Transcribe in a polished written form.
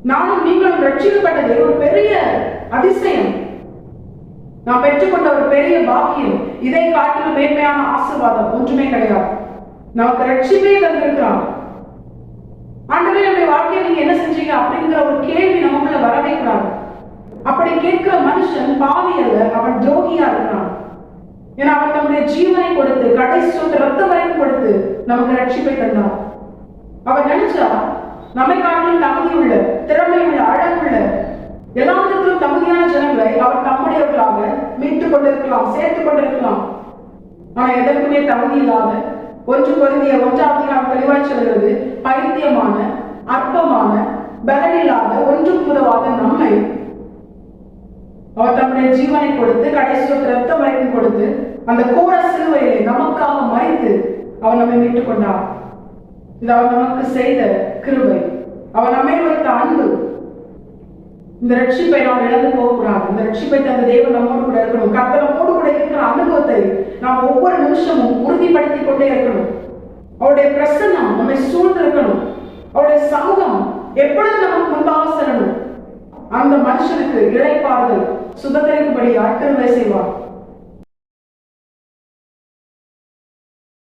நானும் நீங்களும் ரட்சிக்கப்பட்டது ஒரு பெரிய அதிசயம். நான் பெற்றுக்கொண்ட ஒரு பெரிய பாக்கியம். இதை காட்டிலும் மேன்மையான ஆசீர்வாதம் ஒன்றுமே கிடையாது. நமக்கு ரட்சிப்பே தந்திருக்கிறான். ஆண்டவரே, என்னுடைய வாழ்க்கையை நீங்க என்ன செஞ்சீங்க அப்படிங்கிற ஒரு கேள்வி நமக்குள்ள வரவே கூடாது. அப்படி கேட்கிற மனுஷன் பாவி அல்ல, அவன் துரோகியா இருக்கிறான். ஏன்னா அவன் நம்முடைய ஜீவனை கொடுத்து கடைசி சொட்டு ரத்த வரைக்கும் கொடுத்து நமக்கு ரட்சிப்பை தந்தான். அவன் நினைச்சா நம்மை காட்டிலும் தகுதியுள்ள, திறமையுள்ள, அழகுள்ள, எல்லாத்திற்கும் தகுதியான ஜனங்களை அவர் தம்முடையவர்களாக மீட்டுக் கொண்டிருக்கலாம், சேர்த்துக் கொண்டிருக்கலாம். ஆனா எதற்குமே தகுதி இல்லாத, 1 Corinthians 1 தெளிவாய் சொல்கிறது, பைத்தியமான, அற்பமான, பலனில்லாத, ஒன்றும் உதவாத நம்மை அவர் தம்முடைய ஜீவனை கொடுத்து கடைசி ரத்தம் வரைக்கும் கொடுத்து அந்த கோர சிலுவையிலே நமக்காக மறித்து அவர் நம்மை மீட்டுக் கொண்டார். இது அவர் நமக்கு செய்த கிருபை, அவர் நம்மை வைத்த அன்பு. இந்த ரட்சிப்பை நாம் இழந்து போகக்கூடாது. இந்த ரட்சிப்பை தந்த தேவன் நம்மோடு கூட இருக்கணும். கர்த்தர் நம்மோடு கூட இருக்கிற அனுபவத்தை நாம் ஒவ்வொரு நிமிஷமும் உறுதிப்படுத்திக் கொண்டே இருக்கணும். அவருடைய பிரசன்னம் நம்மை சூழ்ந்து இருக்கணும். அவருடைய சமூகம் எப்பொழுது நமக்கு முன்பாக செல்லணும். அந்த மனுஷனுக்கு இளைப்பாறுதல் சுதந்திரிக்கும்படி கிருபை செய்வார்.